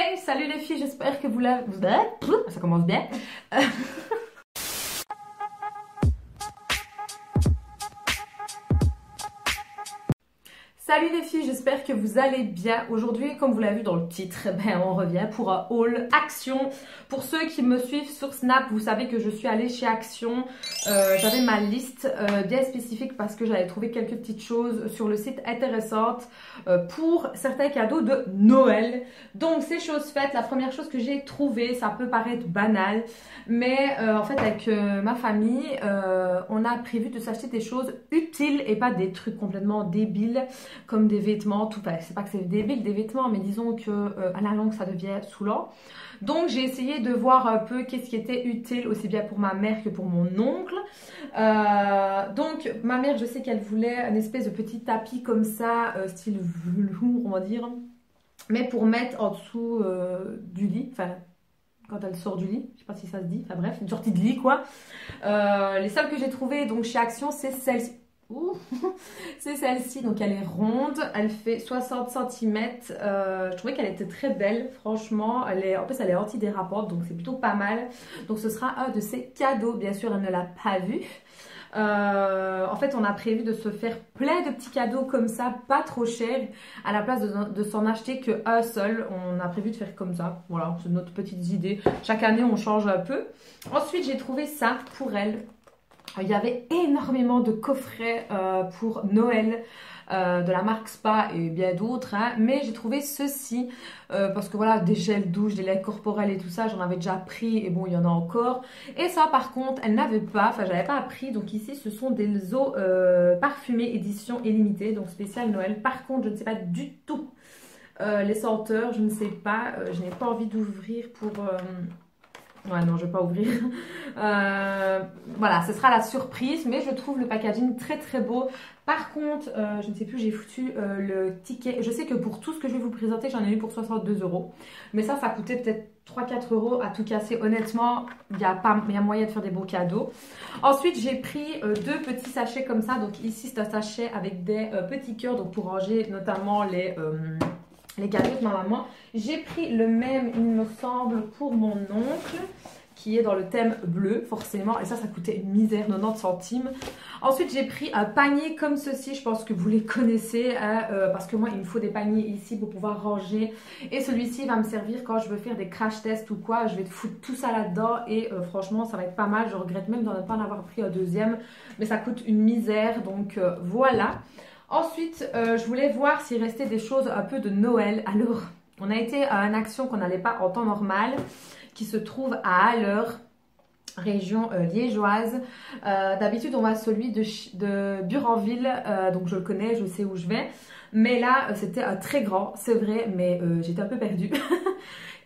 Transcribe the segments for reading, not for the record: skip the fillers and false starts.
Hey, salut les filles, j'espère que vous l'avez... Ça commence bien. Salut les filles, j'espère que vous allez bien. Aujourd'hui, comme vous l'avez vu dans le titre, on revient pour un haul Action. Pour ceux qui me suivent sur Snap, vous savez que je suis allée chez Action. J'avais ma liste bien spécifique parce que j'avais trouvé quelques petites choses sur le site intéressantes pour certains cadeaux de Noël. Donc c'est chose faite. La première chose que j'ai trouvée, ça peut paraître banal, mais en fait avec ma famille, on a prévu de s'acheter des choses utiles et pas des trucs complètement débiles comme des vêtements, tout. Enfin, c'est pas que c'est débile des vêtements, mais disons que à la longue ça devient saoulant. Donc j'ai essayé de voir un peu qu'est-ce qui était utile aussi bien pour ma mère que pour mon oncle. Donc ma mère, je sais qu'elle voulait une espèce de petit tapis comme ça, style velours on va dire, mais pour mettre en dessous du lit, enfin quand elle sort du lit, je sais pas si ça se dit, enfin bref, une sortie de lit quoi. Les seules que j'ai trouvées donc chez Action, c'est celle-ci. C'est celle-ci, donc elle est ronde, elle fait 60 cm. Je trouvais qu'elle était très belle, franchement. En plus, elle est antidérapante, donc c'est plutôt pas mal. Donc ce sera un de ses cadeaux. Bien sûr, elle ne l'a pas vu. En fait, on a prévu de se faire plein de petits cadeaux comme ça, pas trop cher, à la place de s'en acheter qu'un seul. On a prévu de faire comme ça. Voilà, c'est notre petite idée. Chaque année, on change un peu. Ensuite, j'ai trouvé ça pour elle. Il y avait énormément de coffrets pour Noël de la marque Spa et bien d'autres, hein. Mais j'ai trouvé ceci parce que voilà, des gels douche, des laits corporels et tout ça, j'en avais déjà pris et bon, il y en a encore. Et ça par contre, elle n'avait pas, enfin j'avais pas appris. Donc ici, ce sont des eaux parfumées édition illimitée, donc spécial Noël. Par contre, je ne sais pas du tout les senteurs, je ne sais pas, je n'ai pas envie d'ouvrir pour... Ouais, non, je vais pas ouvrir. Voilà, ce sera la surprise, mais je trouve le packaging très très beau. Par contre, je ne sais plus, j'ai foutu le ticket. Je sais que pour tout ce que je vais vous présenter, j'en ai eu pour 62 €. Mais ça coûtait peut-être 3-4 € à tout casser. Honnêtement, il y a moyen de faire des beaux cadeaux. Ensuite, j'ai pris deux petits sachets comme ça. Donc ici, c'est un sachet avec des petits cœurs, donc pour ranger notamment les cadeaux de ma maman. J'ai pris le même, il me semble, pour mon oncle, qui est dans le thème bleu, forcément. Et ça coûtait une misère, 90 centimes. Ensuite, j'ai pris un panier comme ceci. Je pense que vous les connaissez, hein, parce que moi, il me faut des paniers ici pour pouvoir ranger. Et celui-ci va me servir quand je veux faire des crash tests ou quoi. Je vais foutre tout ça là-dedans et franchement, ça va être pas mal. Je regrette même de ne pas en avoir pris un deuxième. Mais ça coûte une misère, donc voilà. Ensuite, je voulais voir s'il restait des choses un peu de Noël. Alors, on a été à une action qu'on n'allait pas en temps normal, qui se trouve à Haller, région liégeoise. D'habitude, on va à celui de Buranville, donc je le connais, je sais où je vais. Mais là, c'était très grand, c'est vrai, mais j'étais un peu perdue.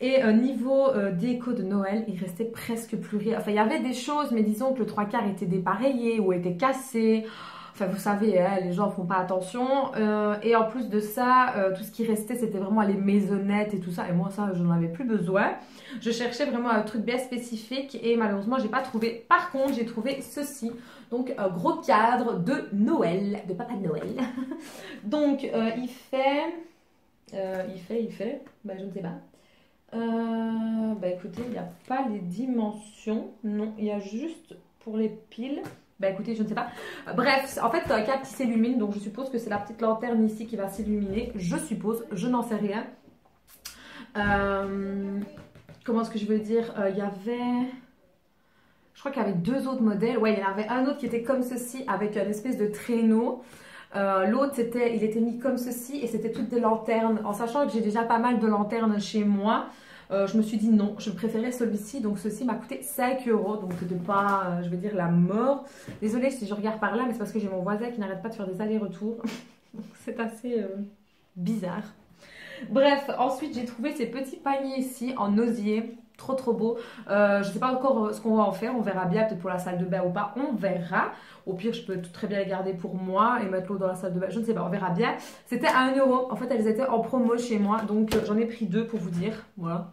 Et niveau déco de Noël, il restait presque plus rien. Enfin, il y avait des choses, mais disons que le 3/4 était dépareillé ou était cassé. Enfin, vous savez, hein, les gens font pas attention. Et en plus de ça, tout ce qui restait, c'était vraiment les maisonnettes et tout ça. Et moi, ça, je n'en avais plus besoin. Je cherchais vraiment un truc bien spécifique et malheureusement, j'ai pas trouvé. Par contre, j'ai trouvé ceci. Donc, un gros cadre de Noël, de Papa Noël. Donc, il fait... Ben, je ne sais pas. Bah écoutez, il n'y a pas les dimensions. Non, il y a juste pour les piles. Bah écoutez, je ne sais pas. Bref, en fait, c'est un câble qui s'illumine. Donc je suppose que c'est la petite lanterne ici qui va s'illuminer. Je suppose, je n'en sais rien. Comment est-ce que je veux dire, il y avait... Je crois qu'il y avait deux autres modèles. Ouais, il y en avait un autre qui était comme ceci avec une espèce de traîneau. L'autre, il était mis comme ceci et c'était toutes des lanternes. En sachant que j'ai déjà pas mal de lanternes chez moi, je me suis dit non, je préférais celui-ci. Donc ceci m'a coûté 5 €. Donc c'était pas, je vais dire, la mort. Désolée si je regarde par là, mais c'est parce que j'ai mon voisin qui n'arrête pas de faire des allers-retours. C'est assez bizarre. Bref, ensuite j'ai trouvé ces petits paniers ici en osier. Trop trop beau. Je sais pas encore ce qu'on va en faire. On verra bien, peut-être pour la salle de bain ou pas. On verra. Au pire, je peux très bien les garder pour moi et mettre l'eau dans la salle de bain. Je ne sais pas, on verra bien. C'était à 1 €. En fait, elles étaient en promo chez moi. Donc, j'en ai pris deux pour vous dire. Voilà.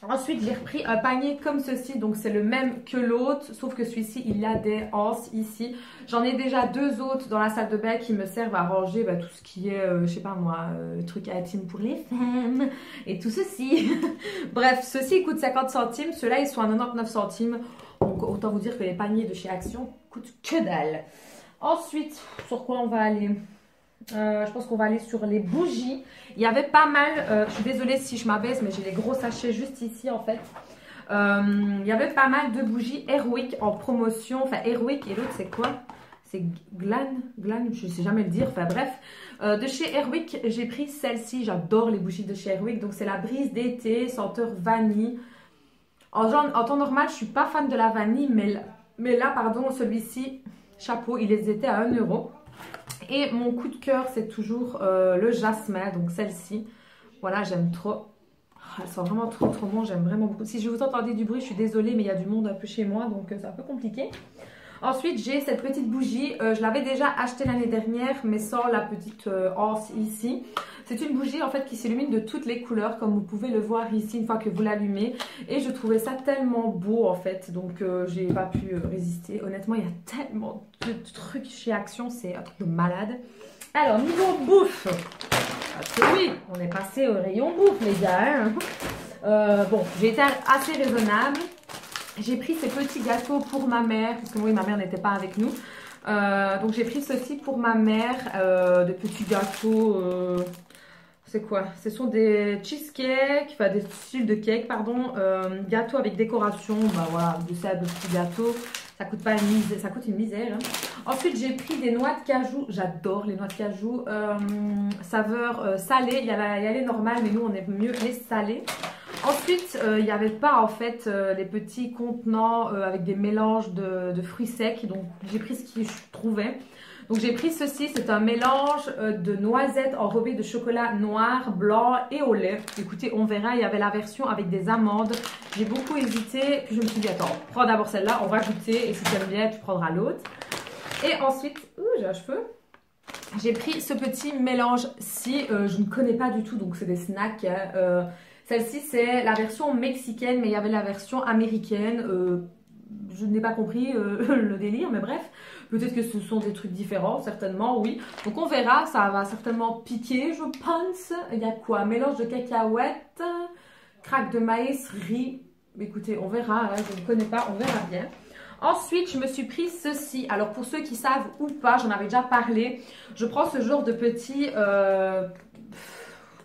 Ensuite, j'ai repris un panier comme ceci, donc c'est le même que l'autre, sauf que celui-ci, il y a des anses ici. J'en ai déjà 2 autres dans la salle de bain qui me servent à ranger tout ce qui est, je sais pas moi, truc intime pour les femmes et tout ceci. Bref, ceci coûte 50 centimes, ceux-là, ils sont à 99 centimes. Donc, autant vous dire que les paniers de chez Action coûtent que dalle. Ensuite, sur quoi on va aller? Je pense qu'on va aller sur les bougies. Il y avait pas mal, je suis désolée si je m'abaisse, mais j'ai les gros sachets juste ici en fait. Il y avait pas mal de bougies Airwick en promotion. Enfin, Airwick et l'autre c'est quoi? C'est Glan, je sais jamais le dire. Enfin bref, de chez Airwick, j'ai pris celle-ci. J'adore les bougies de chez Airwick. Donc c'est la brise d'été, senteur vanille. En temps normal, je suis pas fan de la vanille, mais là, pardon, celui-ci, chapeau, il les était à 1 euro. Et mon coup de cœur, c'est toujours le jasmin, donc celle-ci. Voilà, j'aime trop. Elle sent vraiment trop bon, j'aime vraiment beaucoup. Si je vous entendais du bruit, je suis désolée, mais il y a du monde un peu chez moi, donc c'est un peu compliqué. Ensuite, j'ai cette petite bougie. Je l'avais déjà achetée l'année dernière, mais sans la petite anse ici. C'est une bougie en fait qui s'illumine de toutes les couleurs, comme vous pouvez le voir ici une fois que vous l'allumez. Et je trouvais ça tellement beau en fait, donc j'ai pas pu résister. Honnêtement, il y a tellement de trucs chez Action, c'est un truc de malade. Alors, niveau bouffe, parce que oui, on est passé au rayon bouffe les gars. Hein. Bon, j'ai été assez raisonnable. J'ai pris ces petits gâteaux pour ma mère, parce que oui, ma mère n'était pas avec nous. Donc j'ai pris ceci pour ma mère, de petits gâteaux, c'est quoi? Ce sont des cheesecakes, enfin des styles de cake, pardon, gâteaux avec décoration, bah voilà, de ça, de petits gâteaux. Ça coûte pas une misère, ça coûte une misère. Hein. Ensuite, j'ai pris des noix de cajou. J'adore les noix de cajou. Saveur salée. Il y a les normales, mais nous, on aime mieux les salées. Ensuite, il n'y avait pas en fait les petits contenants avec des mélanges de fruits secs. Donc, j'ai pris ce que je trouvais. Donc, j'ai pris ceci. C'est un mélange de noisettes enrobées de chocolat noir, blanc et au lait. Écoutez, on verra. Il y avait la version avec des amandes. J'ai beaucoup hésité. Puis, je me suis dit, attends, prends d'abord celle-là. On va goûter. Et si tu aimes bien, tu prendras l'autre. Et ensuite, j'ai un cheveu. J'ai pris ce petit mélange-ci. Je ne connais pas du tout. Donc, c'est des snacks. Celle-ci, c'est la version mexicaine, mais il y avait la version américaine. Je n'ai pas compris le délire, mais bref. Peut-être que ce sont des trucs différents, certainement, oui. Donc on verra, ça va certainement piquer, je pense. Il y a quoi? Mélange de cacahuètes, craque de maïs, riz. Écoutez, on verra, hein, je ne connais pas, on verra bien. Ensuite, je me suis pris ceci. Alors, pour ceux qui savent ou pas, j'en avais déjà parlé. Je prends ce genre de petit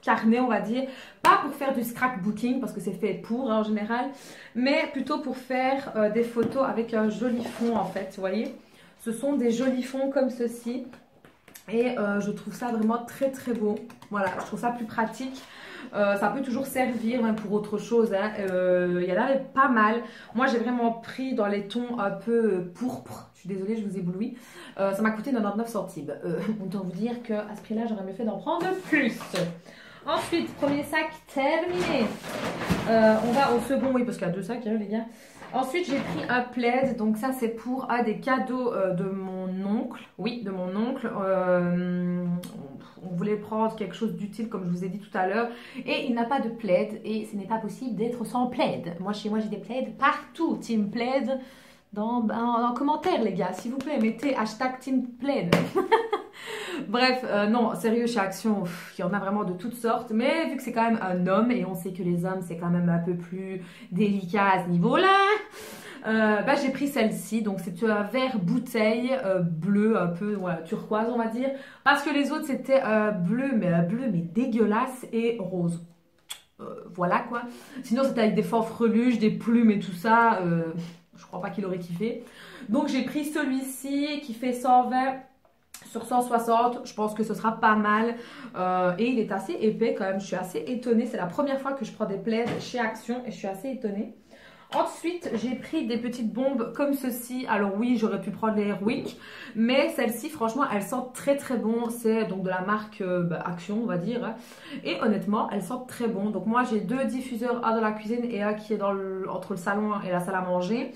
carnet, on va dire. Pas pour faire du scrapbooking, parce que c'est fait pour hein, en général. Mais plutôt pour faire des photos avec un joli fond, en fait. Vous voyez? Ce sont des jolis fonds comme ceci. Et je trouve ça vraiment très très beau. Voilà, je trouve ça plus pratique. Ça peut toujours servir même pour autre chose. Hein. Il y en avait pas mal. Moi, j'ai vraiment pris dans les tons un peu pourpre. Je suis désolée, je vous éblouis. Ça m'a coûté 99 centimes. Autant vous dire qu'à ce prix-là, j'aurais mieux fait d'en prendre plus. Ensuite, premier sac terminé. On va au second, oui, parce qu'il y a 2 sacs, hein, les gars. Ensuite, j'ai pris un plaid. Donc ça, c'est pour des cadeaux de mon oncle. Oui, de mon oncle. On voulait prendre quelque chose d'utile, comme je vous ai dit tout à l'heure. Et il n'a pas de plaid. Et ce n'est pas possible d'être sans plaid. Moi, chez moi, j'ai des plaids partout. Team plaid en commentaire, les gars. S'il vous plaît, mettez hashtag Team plaid. Bref, non, sérieux, chez Action, il y en a vraiment de toutes sortes. Mais vu que c'est quand même un homme, et on sait que les hommes, c'est quand même un peu plus délicat à ce niveau-là, j'ai pris celle-ci. Donc, c'est un verre bouteille bleu, un peu turquoise, on va dire. Parce que les autres, c'était bleu, mais dégueulasse et rose. Voilà, quoi. Sinon, c'était avec des fanfreluches, des plumes et tout ça. Je crois pas qu'il aurait kiffé. Donc, j'ai pris celui-ci qui fait 120 sur 160, je pense que ce sera pas mal et il est assez épais quand même, je suis assez étonnée, c'est la première fois que je prends des plaids chez Action et je suis assez étonnée. Ensuite, j'ai pris des petites bombes comme ceci. Alors oui, j'aurais pu prendre les Airwick, mais celle-ci, franchement, elle sent très très bon. C'est donc de la marque Action, on va dire. Et honnêtement, elle sent très bon. Donc moi, j'ai 2 diffuseurs, un dans la cuisine et un qui est entre le salon et la salle à manger.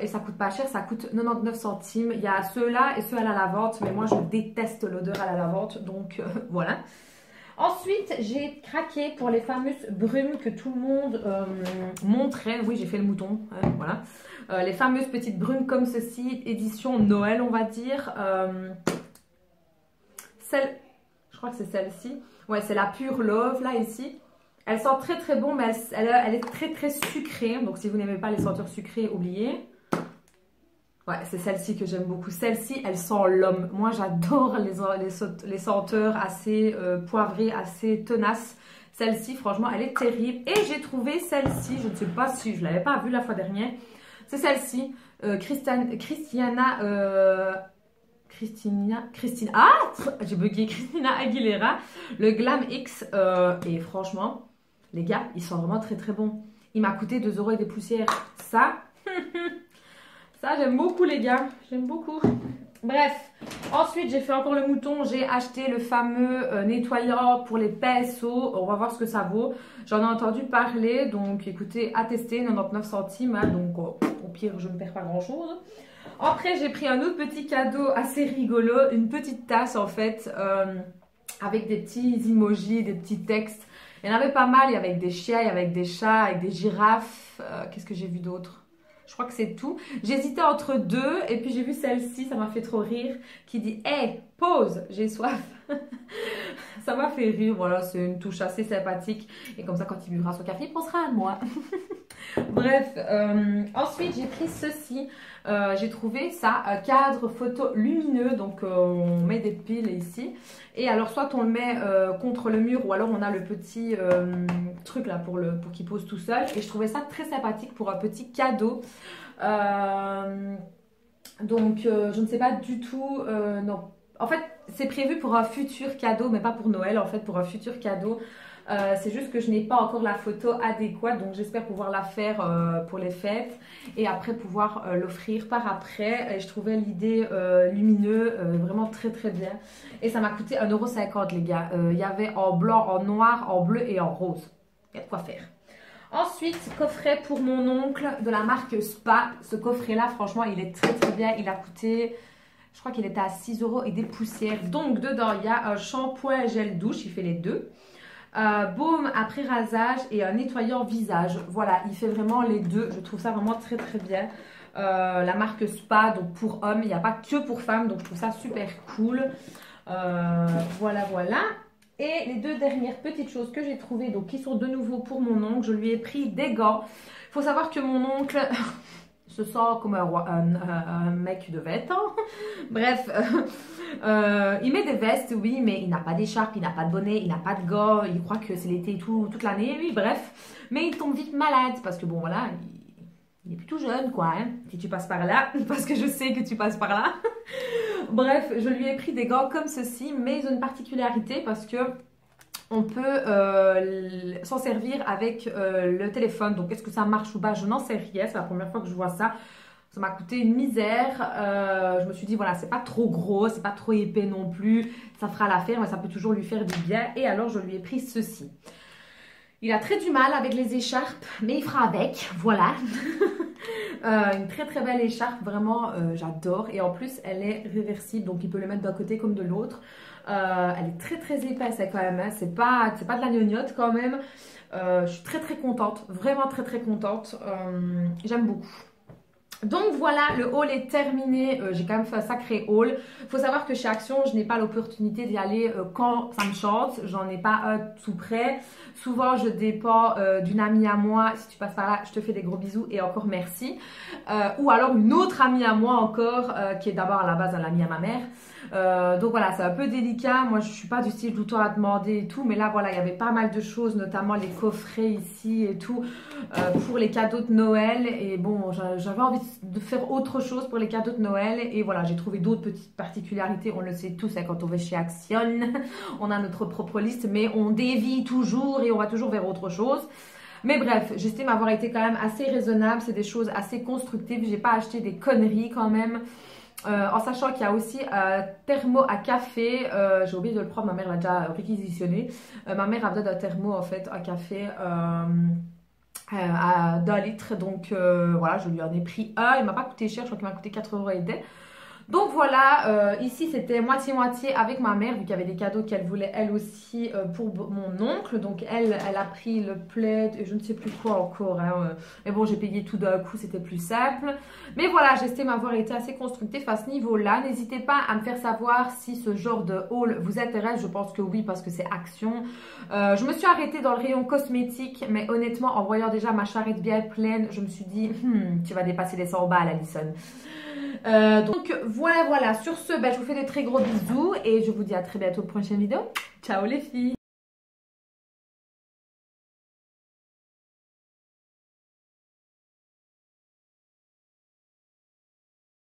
Et ça coûte pas cher, ça coûte 99 centimes. Il y a ceux-là et ceux à la lavande, mais moi je déteste l'odeur à la lavande, donc voilà. Ensuite, j'ai craqué pour les fameuses brumes que tout le monde montrait. Oui, j'ai fait le mouton, voilà. Les fameuses petites brumes comme ceci, édition Noël, on va dire. Je crois que c'est celle-ci. Ouais, c'est la Pure Love, là, ici. Elle sent très très bon, mais elle est très très sucrée. Donc, si vous n'aimez pas les senteurs sucrées, oubliez. Ouais, c'est celle-ci que j'aime beaucoup. Celle-ci, elle sent l'homme. Moi, j'adore les senteurs assez poivrées, assez tenaces. Celle-ci, franchement, elle est terrible. Et j'ai trouvé celle-ci, je ne sais pas si je ne l'avais pas vue la fois dernière. C'est celle-ci, j'ai bugué, Christina Aguilera, le Glam X. Et franchement, les gars, ils sont vraiment très très bons. Il m'a coûté 2 € et des poussières. Ça... Ça, j'aime beaucoup les gars, j'aime beaucoup. Bref, ensuite j'ai fait encore le mouton, j'ai acheté le fameux nettoyant pour les PSO. On va voir ce que ça vaut. J'en ai entendu parler, donc écoutez, à tester, 99 centimes, hein, donc au pire je ne perds pas grand chose. Après j'ai pris un autre petit cadeau assez rigolo, une petite tasse en fait, avec des petits emojis, des petits textes. Il y en avait pas mal, il y avait avec des chiens, avec des chats, avec des girafes. Qu'est-ce que j'ai vu d'autre ? Je crois que c'est tout. J'hésitais entre deux et puis j'ai vu celle-ci, ça m'a fait trop rire, qui dit « Hey, pause, j'ai soif !» Ça m'a fait rire, voilà, c'est une touche assez sympathique. Et comme ça, quand il buvra son café, il pensera à moi. Bref, ensuite j'ai pris ceci. J'ai trouvé ça, un cadre photo lumineux. Donc on met des piles ici. Et alors soit on le met contre le mur ou alors on a le petit truc là pour qu'il pose tout seul. Et je trouvais ça très sympathique pour un petit cadeau. Donc je ne sais pas du tout, non. En fait, c'est prévu pour un futur cadeau, mais pas pour Noël, en fait, pour un futur cadeau. C'est juste que je n'ai pas encore la photo adéquate, donc j'espère pouvoir la faire pour les fêtes et après pouvoir l'offrir par après. Et je trouvais l'idée lumineux vraiment très très bien. Et ça m'a coûté 1,50 € les gars. Il y avait en blanc, en noir, en bleu et en rose. Il y a de quoi faire. Ensuite, coffret pour mon oncle de la marque Spa. Ce coffret-là, franchement, il est très très bien. Il a coûté... Je crois qu'il était à 6 € et des poussières. Donc, dedans, il y a un shampoing gel douche. Il fait les deux. Baume après rasage et un nettoyant visage. Voilà, il fait vraiment les deux. Je trouve ça vraiment très, très bien. La marque Spa, donc pour hommes. Il n'y a pas que pour femmes. Donc, je trouve ça super cool. Voilà, voilà. Et les deux dernières petites choses que j'ai trouvées, donc qui sont de nouveau pour mon oncle. Je lui ai pris des gants. Il faut savoir que mon oncle... se sent comme un mec de 20 ans. Bref, il met des vestes, oui, mais il n'a pas d'écharpe, il n'a pas de bonnet, il n'a pas de gants, il croit que c'est l'été toute l'année, oui, bref. Mais il tombe vite malade, parce que bon, voilà, il est plutôt jeune, quoi, hein, si tu passes par là, parce que je sais que tu passes par là. Bref, je lui ai pris des gants comme ceci, mais ils ont une particularité, parce que on peut s'en servir avec le téléphone. Donc, est-ce que ça marche ou pas? Je n'en sais rien. C'est la première fois que je vois ça. Ça m'a coûté une misère. Je me suis dit, voilà, c'est pas trop gros, c'est pas trop épais non plus. Ça fera l'affaire, mais ça peut toujours lui faire du bien. Et alors, je lui ai pris ceci. Il a très du mal avec les écharpes, mais il fera avec. Voilà. Une très très belle écharpe, vraiment, j'adore. Et en plus, elle est réversible, donc il peut le mettre d'un côté comme de l'autre. Elle est très très épaisse quand même, hein. C'est pas de la gnognotte quand même. Je suis très très contente, vraiment très très contente. J'aime beaucoup. Donc voilà, le haul est terminé. J'ai quand même fait un sacré haul. Il faut savoir que chez Action, je n'ai pas l'opportunité d'y aller quand ça me chante. J'en ai pas un tout près. Souvent, je dépends d'une amie à moi. Si tu passes par là, je te fais des gros bisous et encore merci. Ou alors une autre amie à moi encore, qui est d'abord à la base un ami à ma mère. Donc voilà, c'est un peu délicat. Moi, je suis pas du style tout le temps à demander et tout. Mais là, voilà, il y avait pas mal de choses, notamment les coffrets ici et tout, pour les cadeaux de Noël. Et bon, j'avais envie de faire autre chose pour les cadeaux de Noël. Et voilà, j'ai trouvé d'autres petites particularités. On le sait tous, hein, quand on va chez Action, on a notre propre liste, mais on dévie toujours et on va toujours vers autre chose. Mais bref, j'estime avoir été quand même assez raisonnable. C'est des choses assez constructives. J'ai pas acheté des conneries quand même. En sachant qu'il y a aussi un thermo à café, j'ai oublié de le prendre, ma mère l'a déjà réquisitionné. Ma mère a besoin d'un thermo en fait à café d'1 litre, donc voilà, je lui en ai pris un. Il m'a pas coûté cher, je crois qu'il m'a coûté 4 € et des. Donc voilà, ici c'était moitié-moitié avec ma mère, vu qu'il y avait des cadeaux qu'elle voulait elle aussi pour mon oncle. Donc elle a pris le plaid et je ne sais plus quoi encore. Hein. Mais bon, j'ai payé tout d'un coup, c'était plus simple. Mais voilà, j'estime avoir été assez constructif à ce niveau-là. N'hésitez pas à me faire savoir si ce genre de haul vous intéresse. Je pense que oui, parce que c'est Action. Je me suis arrêtée dans le rayon cosmétique, mais honnêtement, en voyant déjà ma charrette bien pleine, je me suis dit, tu vas dépasser les 100 balles, Alison. Donc voilà, sur ce, ben, je vous fais de très gros bisous et je vous dis à très bientôt pour une prochaine vidéo. Ciao les filles!